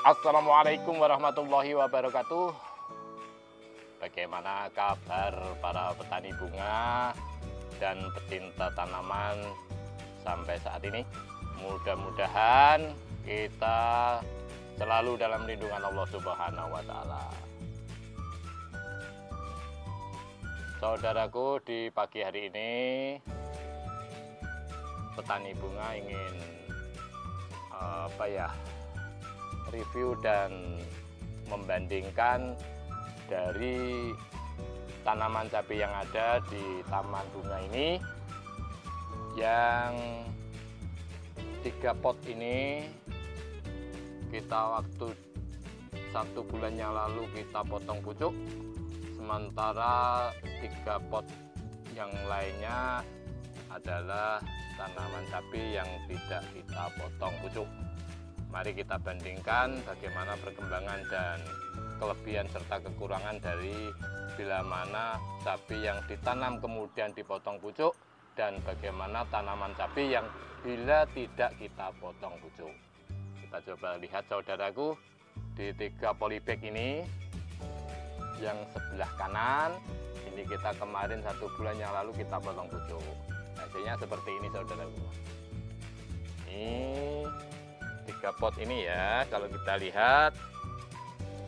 Assalamualaikum warahmatullahi wabarakatuh. Bagaimana kabar para petani bunga dan pecinta tanaman sampai saat ini? Mudah-mudahan kita selalu dalam lindungan Allah Subhanahu wa Ta'ala. Saudaraku, di pagi hari ini petani bunga ingin review dan membandingkan dari tanaman cabai yang ada di taman bunga ini. Yang 3 pot ini kita waktu 1 bulan yang lalu kita potong pucuk, sementara 3 pot yang lainnya adalah tanaman cabai yang tidak kita potong pucuk. Mari kita bandingkan bagaimana perkembangan dan kelebihan serta kekurangan dari bila mana cabai yang ditanam kemudian dipotong pucuk dan bagaimana tanaman cabai yang bila tidak kita potong pucuk. Kita coba lihat saudaraku, di 3 polybag ini yang sebelah kanan ini kita kemarin 1 bulan yang lalu kita potong pucuk. Hasilnya seperti ini saudaraku. Ini 3 pot ini ya, kalau kita lihat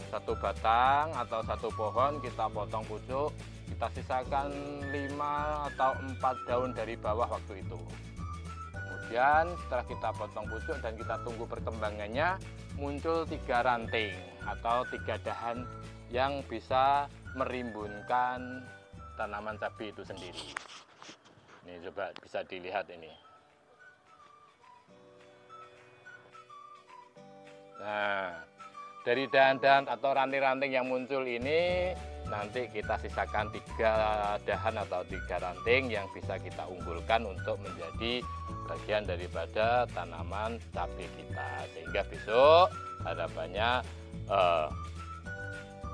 1 batang atau 1 pohon kita potong pucuk, kita sisakan 5 atau 4 daun dari bawah waktu itu. Kemudian setelah kita potong pucuk dan kita tunggu perkembangannya, muncul 3 ranting atau 3 dahan yang bisa merimbunkan tanaman cabai itu sendiri. Ini coba bisa dilihat ini. Nah, dari dahan-dahan atau ranting-ranting yang muncul ini nanti kita sisakan 3 dahan atau 3 ranting yang bisa kita unggulkan untuk menjadi bagian daripada tanaman cabai kita, sehingga besok harapannya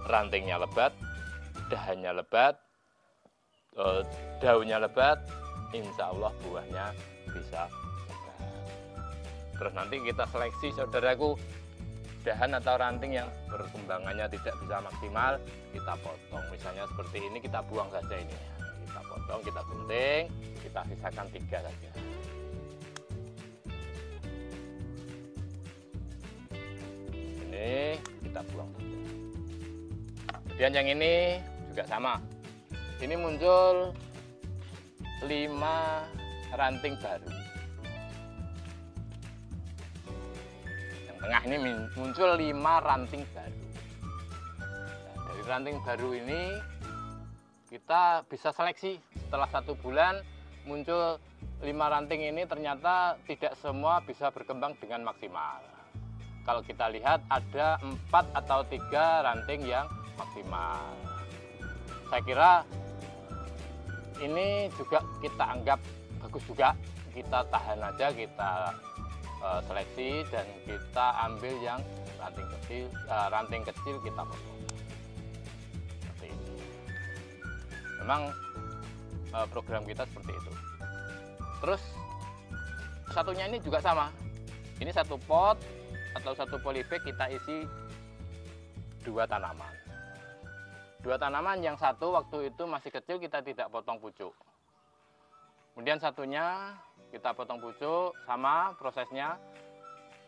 rantingnya lebat, dahannya lebat, daunnya lebat, insya Allah buahnya bisa lebat. Terus nanti kita seleksi saudaraku, dahan atau ranting yang perkembangannya tidak bisa maksimal kita potong. Misalnya seperti ini kita buang saja ini. Kita potong, kita gunting, kita sisakan 3 saja. Ini kita buang saja. Kemudian yang ini juga sama. Ini muncul 5 ranting baru. Tengah ini muncul 5 ranting baru. Nah, dari ranting baru ini kita bisa seleksi. Setelah 1 bulan muncul 5 ranting ini, ternyata tidak semua bisa berkembang dengan maksimal. Kalau kita lihat ada 4 atau 3 ranting yang maksimal. Saya kira ini juga kita anggap bagus juga. Kita tahan aja, kita seleksi dan kita ambil yang ranting kecil kita potong. Seperti ini. Memang program kita seperti itu. Terus satunya ini juga sama. Ini 1 pot atau 1 polybag kita isi 2 tanaman. 2 tanaman, yang satu waktu itu masih kecil kita tidak potong pucuk. Kemudian satunya kita potong pucuk, sama prosesnya.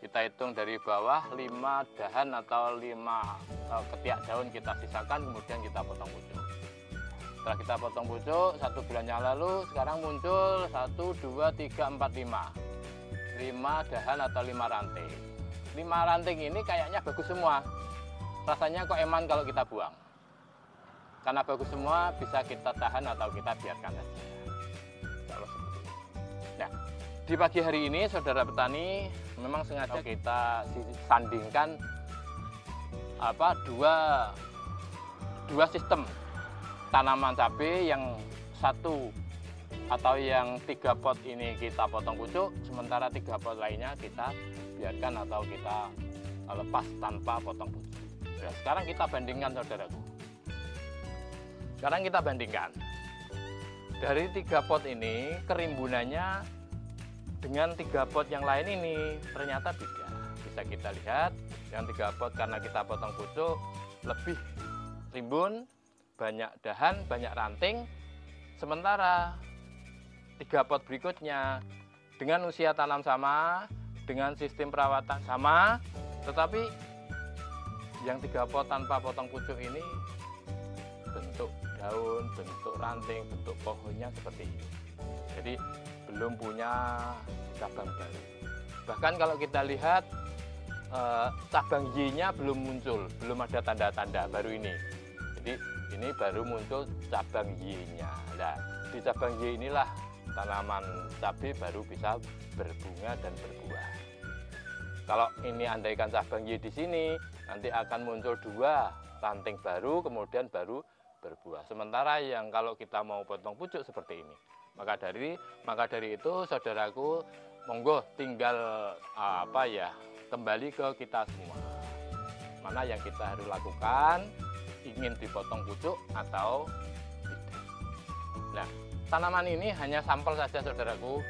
Kita hitung dari bawah 5 dahan atau 5 ketiak daun kita sisakan, kemudian kita potong pucuk. Setelah kita potong pucuk 1 bulan yang lalu, sekarang muncul 1, 2, 3, 4, 5 dahan atau 5 ranting. 5 ranting ini kayaknya bagus semua. Rasanya kok eman kalau kita buang. Karena bagus semua, bisa kita tahan atau kita biarkan saja. Kalau seperti itu. Nah, di pagi hari ini saudara petani memang sengaja kita sandingkan dua sistem tanaman cabai. Yang satu atau yang 3 pot ini kita potong pucuk, sementara 3 pot lainnya kita biarkan atau kita lepas tanpa potong pucuk. Nah, sekarang kita bandingkan saudaraku. Sekarang kita bandingkan dari 3 pot ini kerimbunannya dengan 3 pot yang lain ini ternyata beda. Bisa kita lihat Yang 3 pot karena kita potong pucuk lebih rimbun, banyak dahan, banyak ranting. Sementara 3 pot berikutnya dengan usia tanam sama, dengan sistem perawatan sama, tetapi yang 3 pot tanpa potong pucuk ini bentuk daun, bentuk ranting, bentuk pohonnya seperti ini. Jadi belum punya cabang baru. Bahkan kalau kita lihat cabang Y-nya belum muncul, belum ada tanda-tanda baru ini. Jadi ini baru muncul cabang Y-nya. Nah, di cabang Y inilah tanaman cabai baru bisa berbunga dan berbuah. Kalau ini andaikan cabang Y di sini, nanti akan muncul 2 ranting baru, kemudian baru berbuah. Sementara yang kalau kita mau potong pucuk seperti ini. Maka dari itu, saudaraku, monggo tinggal kembali ke kita semua. Mana yang kita harus lakukan, ingin dipotong pucuk atau tidak. Nah, tanaman ini hanya sampel saja, saudaraku.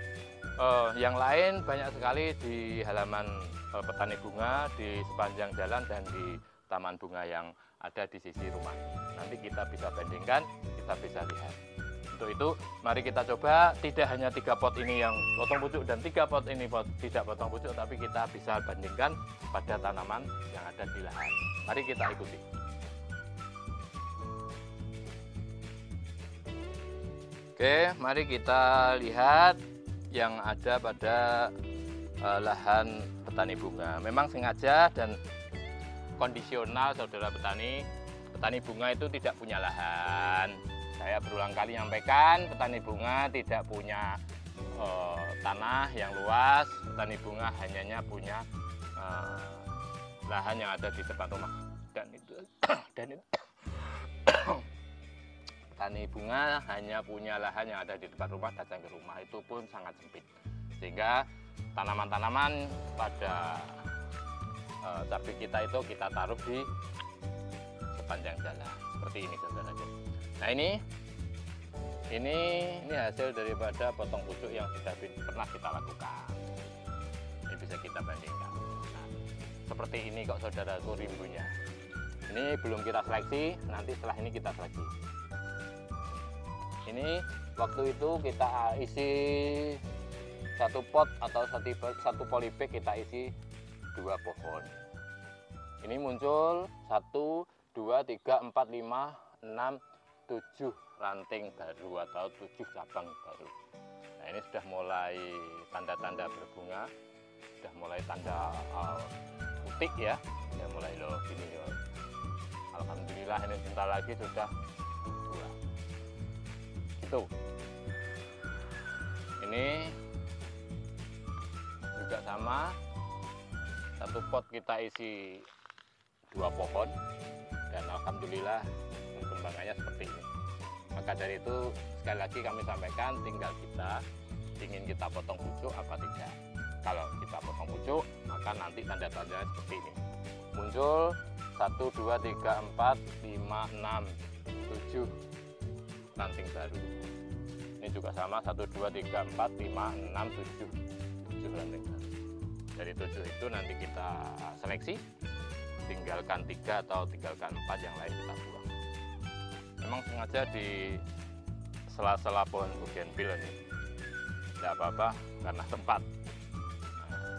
Yang lain banyak sekali di halaman petani bunga, di sepanjang jalan dan di taman bunga yang ada di sisi rumah. Nanti kita bisa bandingkan, kita bisa lihat. Untuk itu, mari kita coba tidak hanya 3 pot ini yang potong pucuk dan 3 pot ini tidak potong pucuk, tapi kita bisa bandingkan pada tanaman yang ada di lahan. Mari kita ikuti. Oke, mari kita lihat yang ada pada lahan petani bunga. Memang sengaja dan kondisional, saudara petani bunga itu tidak punya lahan. Saya berulang kali nyampaikan, petani bunga tidak punya tanah yang luas. Petani bunga hanya punya lahan yang ada di depan rumah. Dan itu petani bunga hanya punya lahan yang ada di depan rumah, datang ke rumah itu pun sangat sempit. Sehingga tanaman-tanaman pada cabai kita itu kita taruh di sepanjang jalan seperti ini, saudara. Nah, ini hasil daripada potong pucuk yang sudah pernah kita lakukan. Ini bisa kita bandingkan. Nah, seperti ini kok, saudaraku, rimbunya. Ini belum kita seleksi, nanti setelah ini kita seleksi. Ini waktu itu kita isi 1 pot atau 1 polybag kita isi 2 pohon. Ini muncul 1, 2, 3, 4, 5, 6, 7 ranting baru atau 7 cabang baru. Nah, ini sudah mulai tanda-tanda berbunga, sudah mulai tanda putik ya, sudah mulai loh gini loh. Alhamdulillah ini sebentar lagi sudah buah. Gitu. Ini juga sama, 1 pot kita isi 2 pohon dan alhamdulillah perkembangannya seperti ini. Maka dari itu sekali lagi kami sampaikan, tinggal kita ingin kita potong pucuk apa tidak. Kalau kita potong pucuk, maka nanti tanda-tandanya seperti ini. Muncul 1, 2, 3, 4, 5, 6, 7 ranting baru. Ini juga sama, 1, 2, 3, 4, 5, 6, 7 ranting baru. Dari 7 itu nanti kita seleksi, tinggalkan 3 atau tinggalkan 4, yang lain kita buang. Memang sengaja di sela-sela pohon bougainville ini. Tidak apa-apa karena tempat.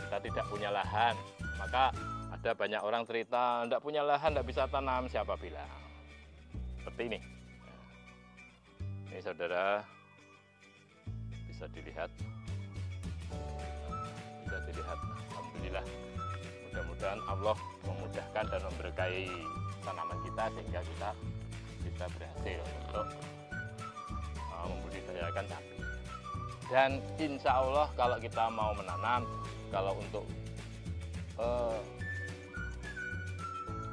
Kita tidak punya lahan, maka ada banyak orang cerita tidak punya lahan, tidak bisa tanam. Siapa bilang? Seperti ini. Ini, saudara, bisa dilihat. Alhamdulillah. Mudah-mudahan Allah memudahkan dan memberkahi tanaman kita sehingga kita bisa berhasil untuk membudidayakan cabai. Dan insya Allah kalau kita mau menanam, kalau untuk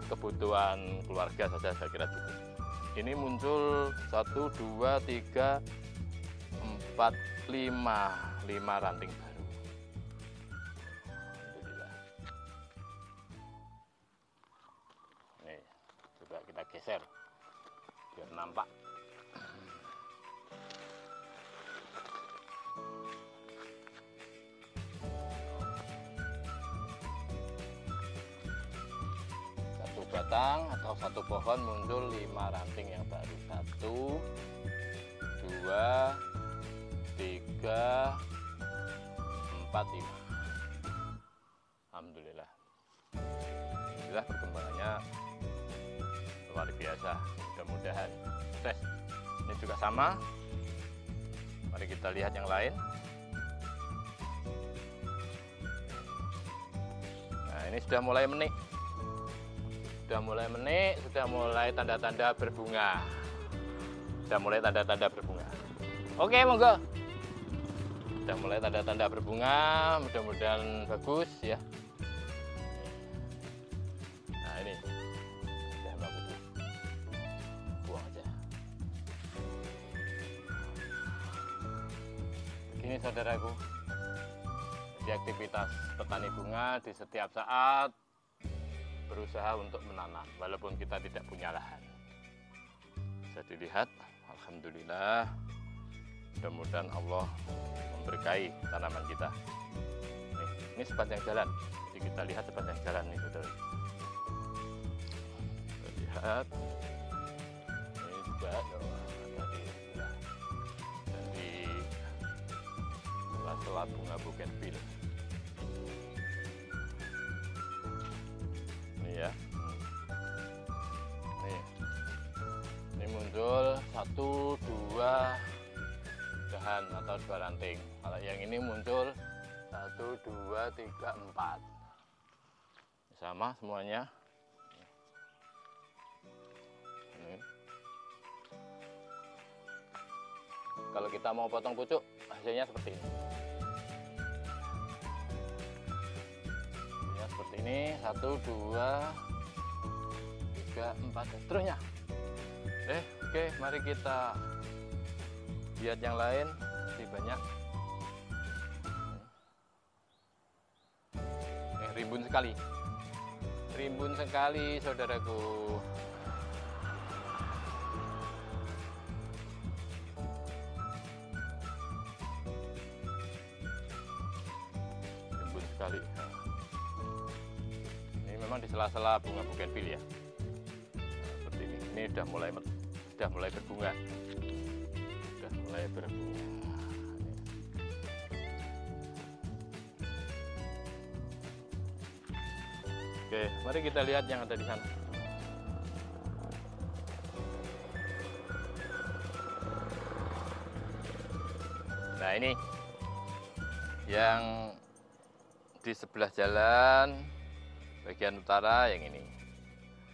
kebutuhan keluarga saja saya kira cukup. Ini muncul 1, 2, 3, 4, 5 ranting baru. Alhamdulillah. Nih, coba kita geser biar nampak. batang atau satu pohon muncul 5 ranting yang baru. 1, 2, 3, 4, 5. Alhamdulillah. Alhamdulillah perkembangannya luar biasa. Mudah-mudahan sukses. Ini juga sama. Mari kita lihat yang lain. Nah, ini sudah mulai menik. Sudah mulai tanda-tanda berbunga. Oke, monggo. Sudah mulai tanda-tanda berbunga, mudah-mudahan bagus ya. Nah, ini sudah bagus. Buang aja. Begini saudaraku. Jadi aktivitas petani bunga di setiap saat berusaha untuk menanam walaupun kita tidak punya lahan. Bisa dilihat, alhamdulillah, mudah-mudahan Allah memberkahi tanaman kita. Ini sepanjang jalan, jadi kita lihat sepanjang jalan nih saudara. Kita lihat, ini juga dari sela-sela bunga bougainville. Ya. Ini muncul 1, 2 dahan atau 2 ranting. Kalau yang ini muncul 1, 2, 3, 4. Sama semuanya. Ini. Kalau kita mau potong pucuk, hasilnya seperti ini. Seperti ini, 1, 2, 3, 4, dan seterusnya. Oke, mari kita lihat yang lain. Masih banyak. Rimbun sekali saudaraku. Rimbun sekali. Memang di sela-sela bunga bougainville ya. Seperti ini. Ini sudah mulai berbunga. Oke, mari kita lihat yang ada di sana. Nah, ini yang di sebelah jalan bagian utara yang ini.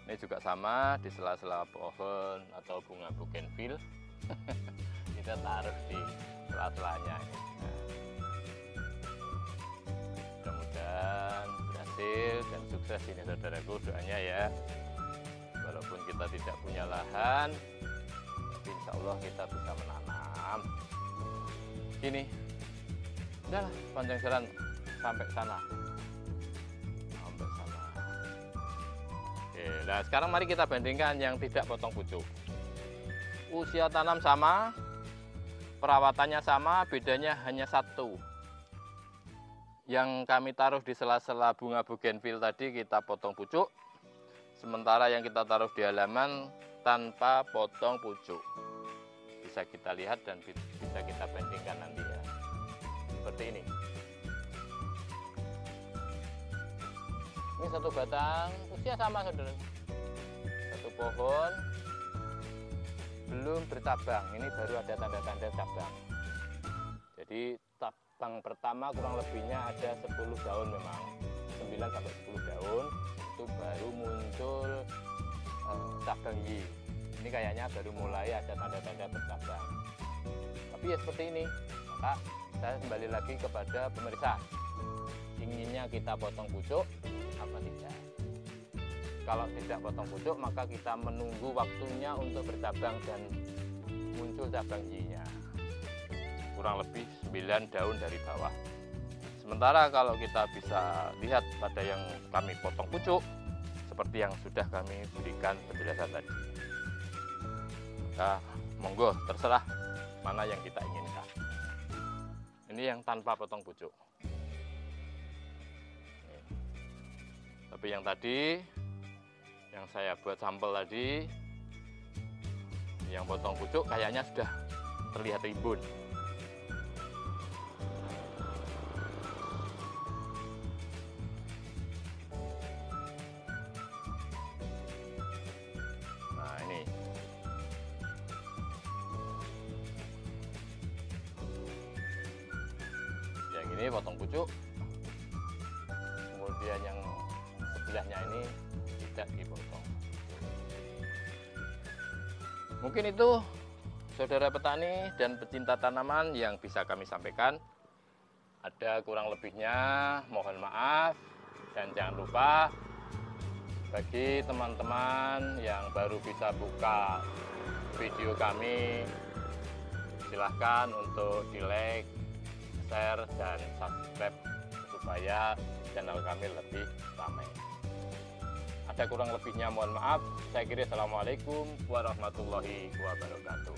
Ini juga sama di sela-sela pohon atau bunga bougainville. Kita taruh di sela-selanya. Mudah-mudahan berhasil dan sukses ini saudaraku, doanya ya. Walaupun kita tidak punya lahan, tapi insya Allah kita bisa menanam. Gini, udahlah panjang jalan sampai sana. Nah, sekarang mari kita bandingkan yang tidak potong pucuk. Usia tanam sama, perawatannya sama, bedanya hanya 1. Yang kami taruh di sela-sela bunga bougainville tadi kita potong pucuk, sementara yang kita taruh di halaman tanpa potong pucuk. Bisa kita lihat dan bisa kita bandingkan nanti ya. Seperti ini. Ini 1 batang, usia sama saudara. 1 pohon, belum bercabang. Ini baru ada tanda-tanda cabang. Jadi cabang pertama kurang lebihnya ada 10 daun memang. 9 sampai 10 daun. Itu baru muncul cabang Y. Ini kayaknya baru mulai ada tanda-tanda bercabang. Tapi ya seperti ini. Maka saya kembali lagi kepada pemirsa. Inginnya kita potong pucuk apa tidak? Kalau tidak potong pucuk maka kita menunggu waktunya untuk bercabang dan muncul cabang Y-nya. Kurang lebih 9 daun dari bawah. Sementara kalau kita bisa lihat pada yang kami potong pucuk seperti yang sudah kami berikan penjelasan tadi. Maka monggo terserah mana yang kita inginkan. Ini yang tanpa potong pucuk. Tapi yang tadi yang saya buat sampel tadi, yang potong pucuk kayaknya sudah terlihat rimbun. Nah ini yang ini potong pucuk, kemudian yang sebelahnya ini tidak dipotong. Mungkin itu saudara petani dan pecinta tanaman yang bisa kami sampaikan. Ada kurang lebihnya mohon maaf, dan jangan lupa bagi teman-teman yang baru bisa buka video kami, silahkan untuk di like, share, dan subscribe supaya channel kami lebih ramai. Ada kurang lebihnya mohon maaf. Saya kira assalamualaikum warahmatullahi wabarakatuh.